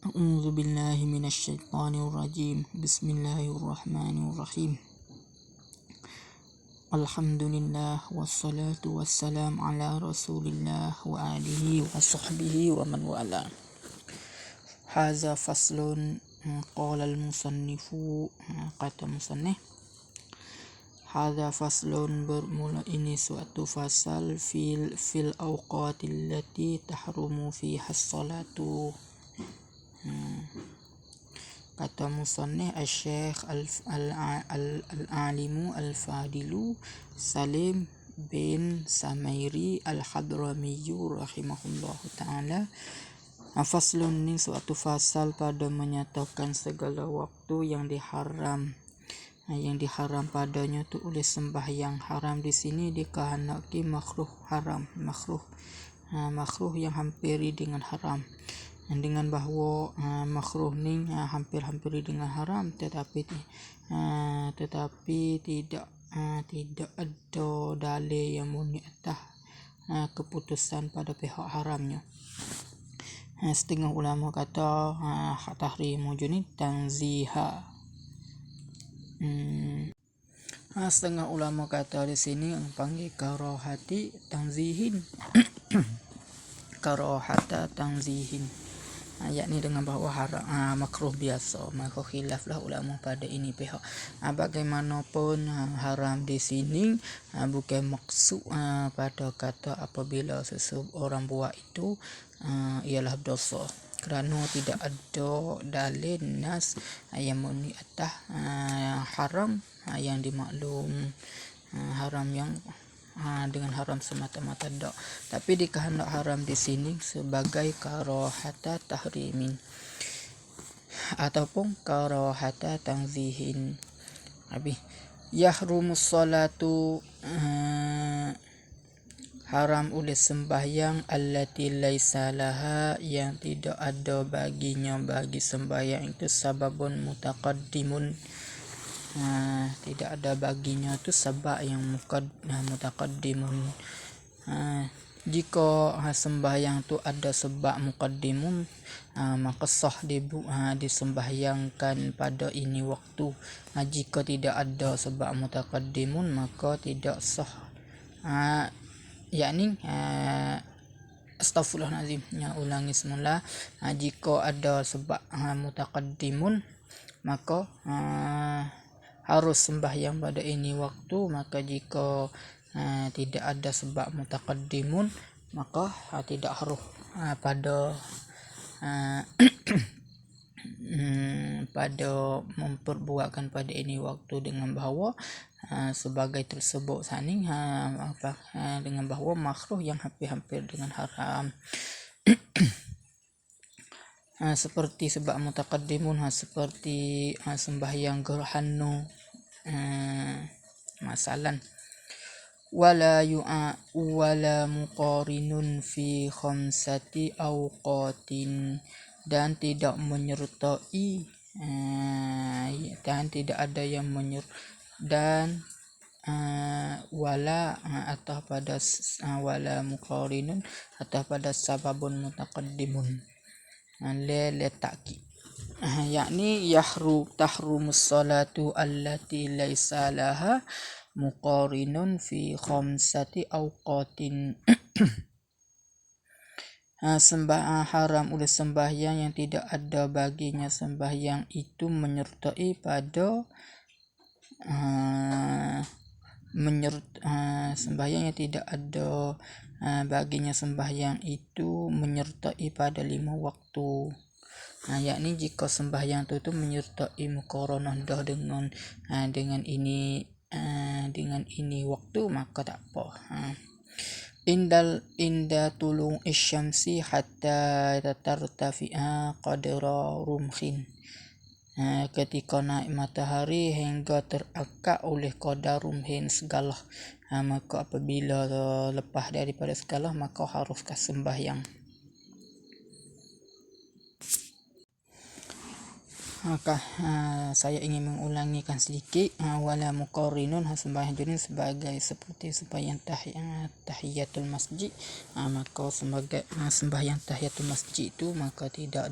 A'udzu billahi minasyaitonir rajim. Bismillahirrahmanirrahim. Alhamdulillah wassalatu wassalam ala Rasulillah wa alihi wa sahbihi wa man wala. Hadza faslun qala al-musannifu kata musannif. Hadza faslun bermula ini suatu fasal fil awqatil lati tahrumu fiha as-salatu. Kata musannif Asy-Syaikh al-alimu al-fadilu Salim bin Samairi al-Hadramiyu rahimahullahu ta'ala. Faslun ini suatu fasal pada menyatakan segala waktu yang diharam padanya tu oleh sembahyang. Haram di sini dikehendaki makruh haram, makruh yang hampiri dengan haram, dengan bahawa makruh ni hampir-hampir dengan haram, tetapi tidak ada dalil yang muni atas keputusan pada pihak haramnya. Setengah ulama kata tahrimu junid tanziha. Setengah ulama kata di sini panggil karahati tanzihin. Karahata tanzihin, yakni dengan bahawa haram makruh biasa. Maka khilaflah ulama pada ini pihak. Bagaimanapun haram di sini bukan maksud pada kata apabila seseorang buat itu ialah dosa, kerana tidak ada dalil nas yang muni atas haram yang dimaklum haram yang dengan haram semata-mata tak, tapi dikehendak haram di sini sebagai karahata tahrimin ataupun karahata tanzihin. Habis yahrumus salatu, haram oleh sembahyang allati laisa laha, yang tidak ada baginya bagi sembahyang itu sababun mutaqaddimun, tidak ada baginya tu sebab yang mutaqaddimun. Jika sembahyang tu ada sebab muqaddimun, maka sah disembahyangkan pada ini waktu. Jika tidak ada sebab mutaqaddimun maka tidak sah. Yakni astaghfirullahalazim, ulangi semula. Jika ada sebab mutaqaddimun maka harus sembahyang pada ini waktu. Maka jika tidak ada sebab mutaqaddimun maka tidak harus pada memperbuatkan pada ini waktu, dengan bahawa sebagai tersebut saning dengan bahawa makruh yang hampir-hampir dengan haram. Seperti sebab mutaqaddimun seperti sembahyang gerhana, masalan wala muqarinun fi khamsati awqatin, dan tidak menyertai dan tidak ada yang dan wala atau pada wala muqarinun atau pada sababun mutaqaddimun letakki, yakni tahrumus salatu allati laisa laha muqarinun fi khamsati awqatin. Haram oleh sembahyang yang tidak ada baginya sembahyang itu menyertai pada sembahyang yang tidak ada baginya sembahyang itu menyertai pada 5 waktu. Yakni jika sembahyang itu menyertai muqaranah dah dengan ini waktu maka tak apa. Inda tulung isyamsi hatta tartafi'a qadra rumhin, ketika naik matahari hingga terakak oleh qadar rumhin segala. Maka apabila lepas daripada segala maka haruskah sembahyang. Maka saya ingin mengulangikan sedikit. Wala muqarinun, sembahyang jenis sebagai seperti sembahyang tahiyatul masjid. Maka sebagai sembahyang tahiyatul masjid itu maka tidak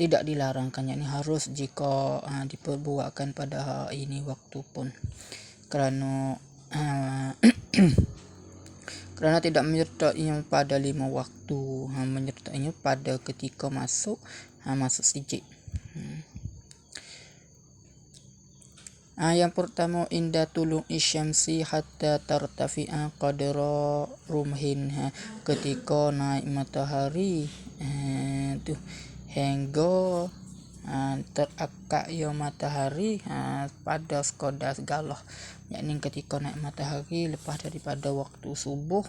tidak dilarangkan, yakni harus jika diperbuatkan pada ini waktu pun, kerana kerana tidak menyertainya pada 5 waktu, menyertainya pada ketika masuk sijil. Yang pertama, inda tulu'i syamsi hatta tartafi'a qadra rumhin, ketika naik matahari tu hingga terakak ya matahari pada sekadar segalah, yakni ketika naik matahari lepas daripada waktu subuh,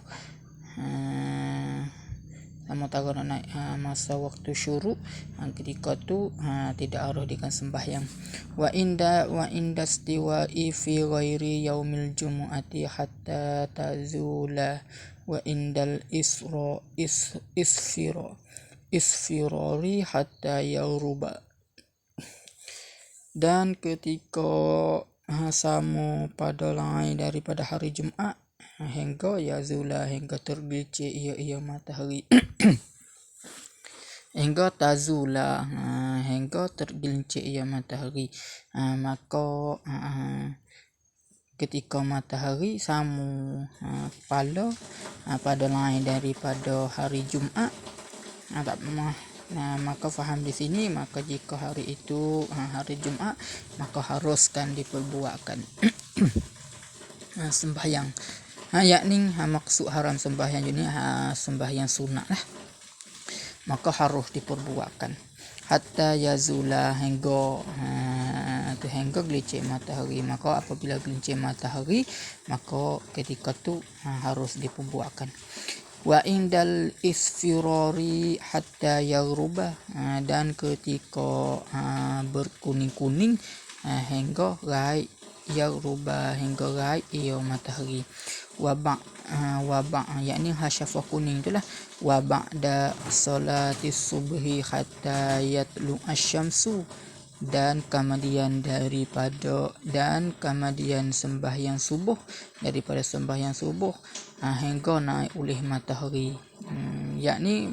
sementara nak naik masa waktu syuruk, ketika tu tidak harus dengan sembahyang. Wa inda istiwa'i fi ghairi yaumil jumu'ati hatta tazula wa indal isfirari hatta yaruba. Dan ketika sama pada lain daripada hari Jumaat hingga yazula, hingga tergelincir ia matahari hingga tazula, hingga tergelincir ia matahari, maka ketika matahari sama kepala pada lain daripada hari Jumaat, maka faham di sini, maka jika hari itu hari Jumaat, maka haruskan diperbuatkan sembahyang, yakni maksud haram sembahyang ini sembahyang sunat lah, maka harus diperbuatkan hatta yazula, hingga gelincir matahari. Maka apabila gelincir matahari, maka ketika tu harus diperbuatkan. Wa indal isfirari hatta yaghruba, dan ketika berkuning-kuning hingga rai yaghruba, hingga rai ia matahari. Wabak yakni hasyafah kuning itulah. Wa ba'da salatis subhi hatta yatlu asyamsu, dan kemudian sembahyang subuh, daripada sembahyang subuh hingga naik oleh matahari, yakni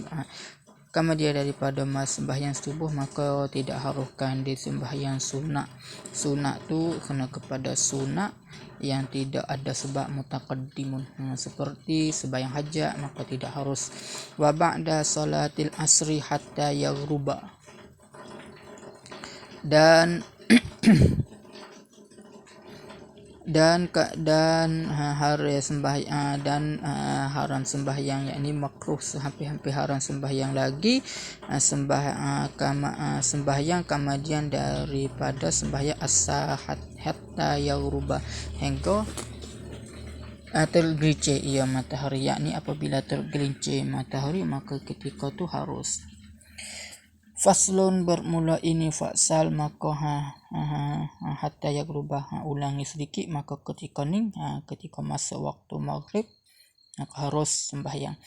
kemudian daripada sembahyang subuh, maka tidak haruskan di sembahyang sunat. Sunat tu kena kepada sunat yang tidak ada sebab mutaqaddimun, seperti sembahyang hajat, maka tidak harus. Wa ba'da salatil asri hatta yaghruba, dan hari sembahyang haram sembahyang, yakni makruh, hampir haram sembahyang lagi, sembahyang kemudian daripada sembahyang as-sahat hatta yaghruba, hingga tergelincir ia matahari, yakni apabila tergelincir matahari, maka ketika tu harus. Faslun, bermula ini fasal, maka hatta yaghruba, ulangi sedikit, maka ketika ni ketika masa waktu maghrib, maka harus sembahyang.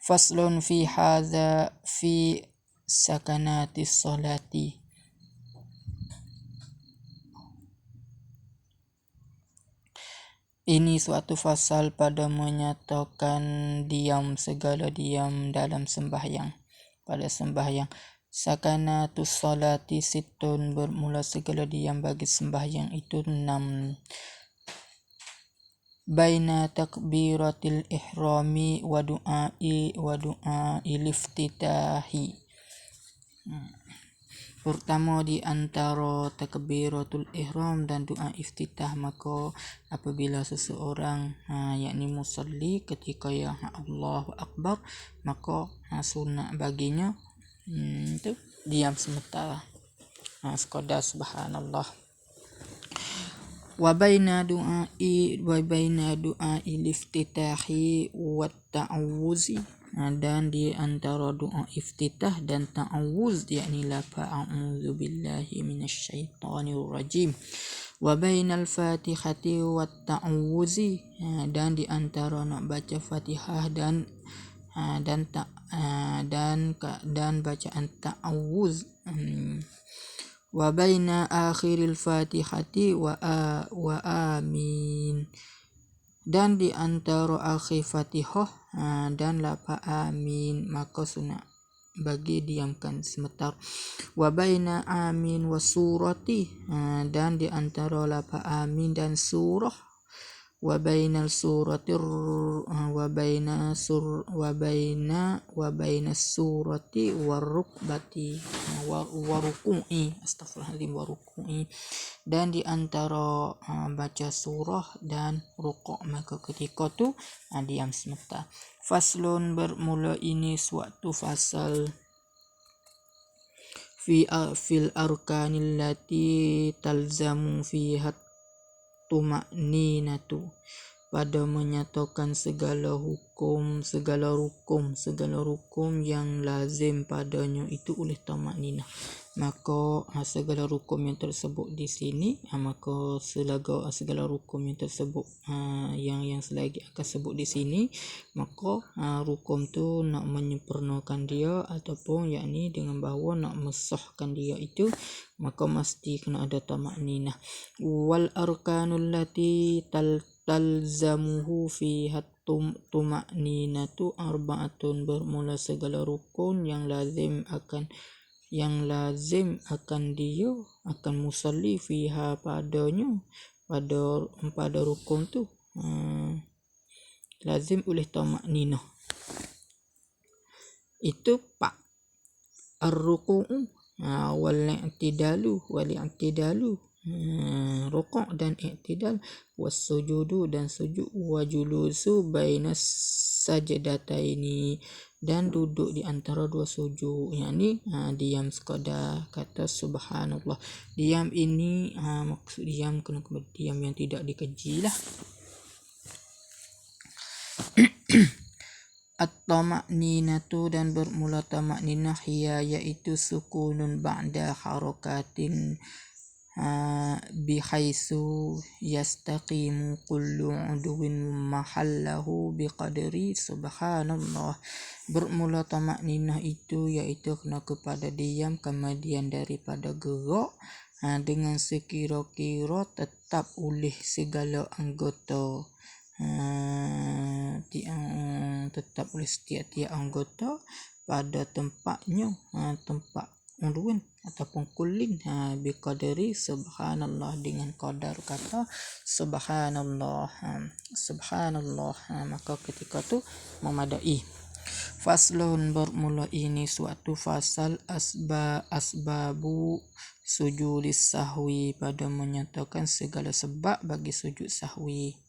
Faslun fi hadza fi sakanatis salati. Ini suatu fasal pada menyatakan segala diam dalam sembahyang, pada sembahyang. Sakanatus salati situn, bermula segala diam bagi sembahyang itu 6. Baina takbiratil ihrami wa du'ai liftitahi. Pertama, di antara takbiratul ihram dan doa iftitah, maka apabila seseorang yakni musalli ketika yang Allahu Akbar, maka sunat baginya itu diam sementara, sekadar subhanallah. Wa baina du'ai liftitahi wa ta'awuzi, dan di antara doa iftitah dan ta'awuz, yakni la a'udzu billahi minasyaitonir rajim. Wa bainal fatihati wa ta'awuzi, dan di antara nak baca Fatihah dan bacaan ta'awuz. Wa baina akhiril fatihati wa amin, dan di antara akhir Fatihah dan lafaz amin, maka sunat bagi diamkan sebentar. Wa baina amin wa surati, dan di antara lafaz amin dan surah. Wa bainal surati wa baina surati warukbati wa ruku'i, astagfirullahaladzim, wa ruku'i, dan di antara baca surah dan rukuk, maka ketika tu diam sebentar. Faslun, bermula ini suatu fasal, fil arkanil lati talzamu fiha tuma'ninatu, pada menyatakan segala rukun yang lazim padanya itu oleh tamakninah. Maka segala rukun yang tersebut di sini, maka segala rukun yang tersebut yang selagi akan sebut di sini, maka rukun tu nak menyempurnakan dia ataupun yakni dengan bahawa nak mesahkan dia itu, maka mesti kena ada tamakninah. Wal arkanul lati talzamuhu fiha tuma'ninatu arba'atun, bermula segala rukun yang lazim akan dia, akan musalli fiha padanya, pada rukun tu lazim oleh tamakninah. Itu pak ar-ruku'u wal-i'tidalu rukuk dan i'tidal, was-sujudu dan sujud, wa julusu bainas sajdataini, dan duduk di antara dua sujud, yakni diam sekadar kata subhanallah. Diam ini maksud diam kena diam yang tidak dikeji lah. At-tama'ninatu, dan bermula tamakninah, hiya yaitu sukunun ba'da harakatin bihaisu yastaqimu kullu udwin mahallahu biqadri subhanallah. Bermula tamakninah itu yaitu kena kepada diam kemudian daripada gerak dengan sekira-kira tetap oleh segala anggota, tetap oleh setiap-tiap anggota pada tempatnya, tempat udwin ataupun kullin, biqadri subhanallah, dengan qadar kata subhanallah. Maka ketika tu memadai. Faslun, bermula ini suatu fasal, asbabu sujudis sahwi, pada menyatakan segala sebab bagi sujud sahwi.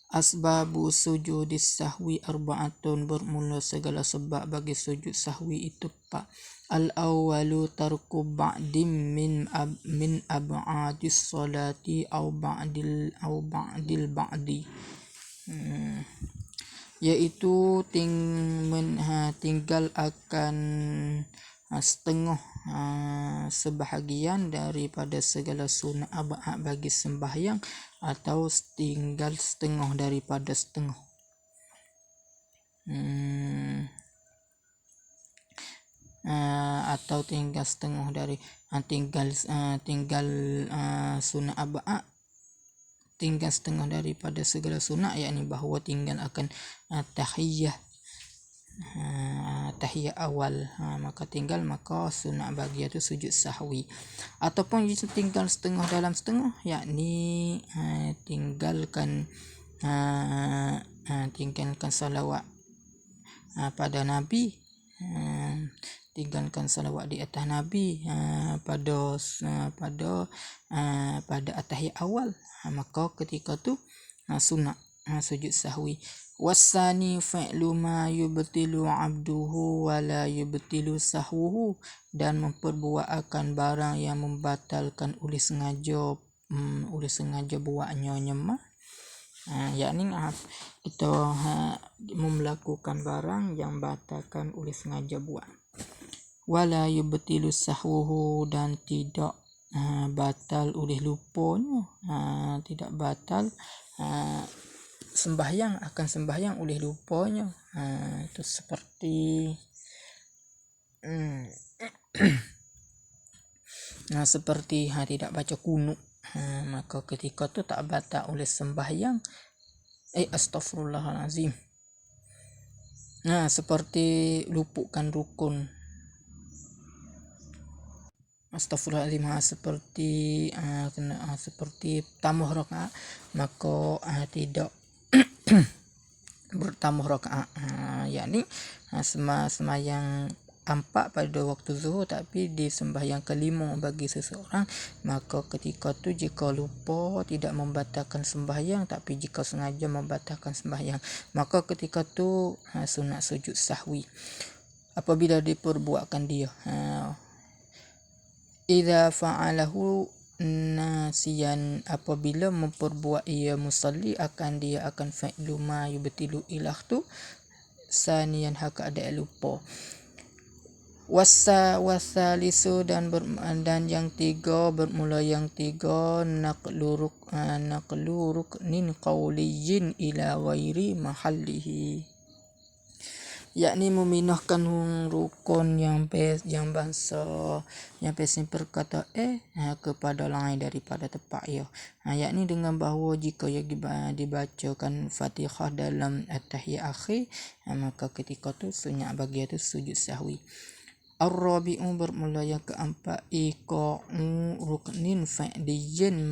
Asbabu sujudis sahwi arba'atun, bermula segala sebab bagi sujud sahwi itu pak. Al-awwalu tarku ba'dim min ab'adis salati au ba'dil ba'di, yaitu tinggal akan setengah sebahagian daripada segala sunat ab'ad bagi sembahyang, atau tinggal setengah daripada setengah, atau tinggal setengah dari tinggal sunat ab'ad, tinggal setengah daripada segala sunat, yakni bahawa tinggal akan tahiyah awal, maka sunat bagi itu sujud sahwi. Ataupun tinggal setengah dalam setengah, yakni tinggalkan salawat pada Nabi, tinggalkan salawat di atas Nabi pada atahiyat awal, maka ketika tu sunat sujud sahwi. Wasani fa'lu ma yubtilu abduhu wa la yubtilu sahwuhu, dan memperbuat akan barang yang membatalkan oleh sengaja buatnya nyemah, yakni kita melakukan barang yang batalkan oleh sengaja buat. Wala yubtilu sahwuhu, dan tidak batal oleh lupanya, tidak batal sembahyang oleh lupanya. Itu seperti seperti tidak baca kunut, maka ketika tu tak batal oleh sembahyang. Astagfirullahalazim. Nah, seperti luputkan rukun. Astagfirullahaladzim, seperti tambah rakaat, maka tidak bertambah rakaat, yakni semayang empat pada waktu zuhur tapi di sembahyang kelima bagi seseorang, maka ketika tu jika lupa tidak membatalkan sembahyang, tapi jika sengaja membatalkan sembahyang, maka ketika tu sunat sujud sahwi apabila diperbuatkan dia. Idza fa'alahu nasiyan, apabila memperbuat ia musalli, dia akan fa'lu ma yubtilu ilah tu saniyan haka ada lupa. Wasalisu dan yang tiga, bermula yang tiga, naqlu ruknin qawliyin ila wairi mahallihi, yakni memindahkan rukun yang perkata kepada lain daripada tempat ia, yakni dengan bahawa jika ia dibacakan Fatihah dalam at-tahiyat akhir, maka ketika tu sunat bagi itu sujud sahwi. Ar-rabi'u, bermula yang keempat, iqa'u ruknin fa'diyin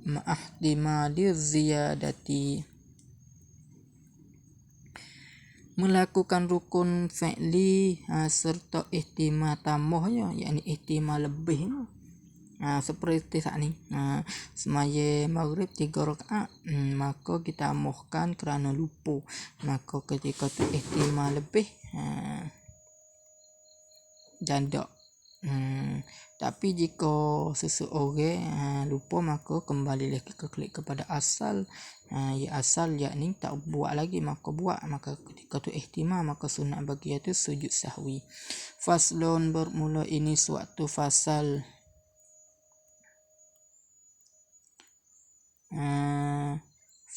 ma'ahtimali ziyadati, melakukan rukun fi'li serta ihtimal tambahnya, yakni ihtimal lebih. Seperti saat ni semaya maghrib 3 rakaat, maka kita tambahkan kerana lupa, maka ketika tu ihtimal lebih janda. Tapi jika seseorang lupa, maka kembali lagi kepada asal, yakni tak buat lagi, maka buat, maka ketika tu ihtimal, maka sunat bagi itu sujud sahwi. Faslun, bermula ini suatu fasal.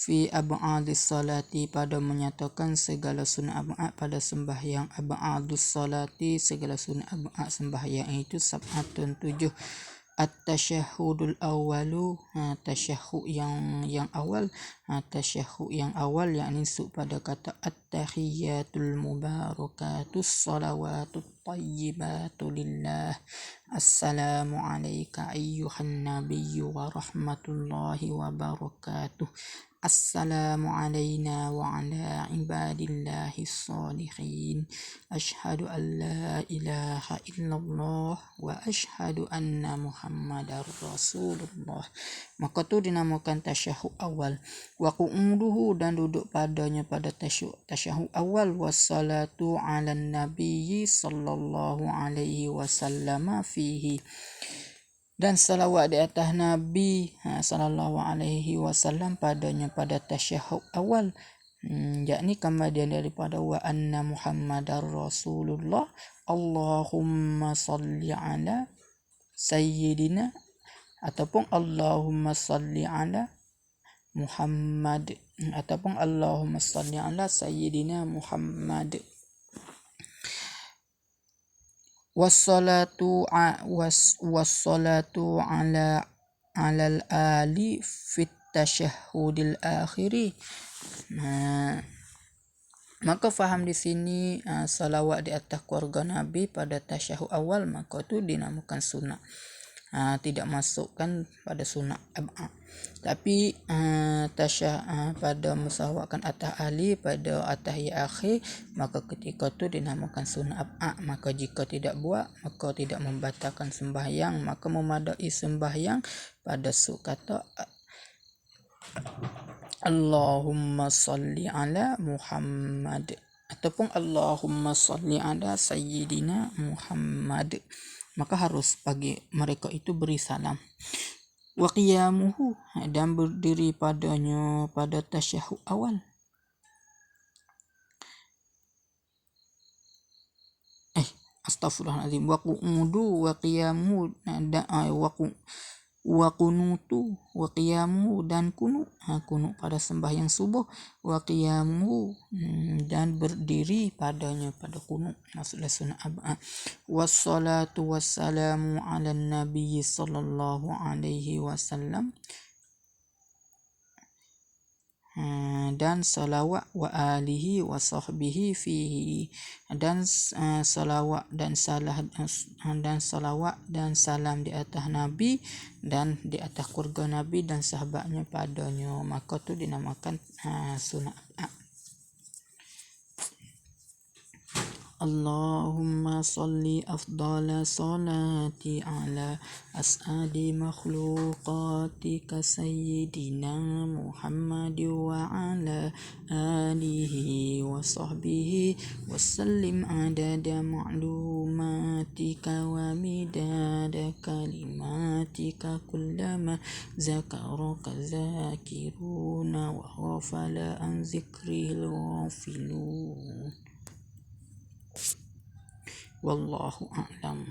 Fi ab'adis salati, pada menyatakan segala sunat ab'ad pada sembahyang. Ab'adus salati, segala sunat ab'ad sembahyang itu sab'atun 7. At-tasyahudul awalu, tasyahud yang awal. Tasyahud yang awal yakni pada kata at-tahiyatul mubarakatus salawatut tayyibatu lillah. Assalamu alayka ayyuhan nabiyyu wa rahmatullahi wa barakatuh. Assalamu alayna wa ala ibadillahi sholihin. Ashhadu an la ilaha illallah wa ashhadu anna muhammadar rasulullah. Maka tu dinamakan tasyahud awal. Wa qu'uduhu, dan duduk padanya pada tasyahud awal. Wassalatu ala nabiyyi sallallahu alaihi wasallam fihi, dan salawat di atas Nabi sallallahu alaihi wasallam padanya pada tasyahud awal, yakni kemudian daripada wa anna muhammadar rasulullah. Allahumma salli ala sayyidina, ataupun Allahumma salli ala Muhammad, ataupun Allahumma salli ala sayyidina Muhammad. Wassalatu ala al-ali fit tasyahudil akhiri. Maka faham di sini salawat di atas keluarga Nabi pada tasyahud awal, maka itu dinamakan sunat. Tidak masukkan pada sunat ab'ad. Tapi pada musawatkan atas ahli pada atahiyat akhir, maka ketika itu dinamakan sunat ab'ad. Maka jika tidak buat, maka tidak membatalkan sembahyang, maka memadai sembahyang pada kata Allahumma salli ala Muhammad, ataupun Allahumma salli ala sayyidina Muhammad. Maka harus bagi mereka itu beri salam. Wa qiyamuhu, dan berdiri padanya pada tasyahud awal. Astaghfirullahaladzim. Wa qu'udu wa qiyamuhu, wa kunutu wa qiyamu, dan kunut pada sembahyang subuh. Wa qiyamu, dan berdiri padanya pada kunut, maksudnya sunat ab'ad. Wassalatu wassalamu ala nabi sallallahu alaihi wasallam. dan salawat wa alihi wa sahbihi fihi, dan salawat dan salawat dan salam di atas Nabi dan di atas keluarga Nabi dan sahabatnya padanya, maka tu dinamakan sunat. Allahumma salli afdala salati ala as'adi makhluqatika sayyidina Muhammad wa ala alihi wa sahbihi wa sallim adada ma'lumatika wa midada kalimatika kullama zakaraka zakiruna wa ghafala an zikril ghafilun. Wallahu a'lam.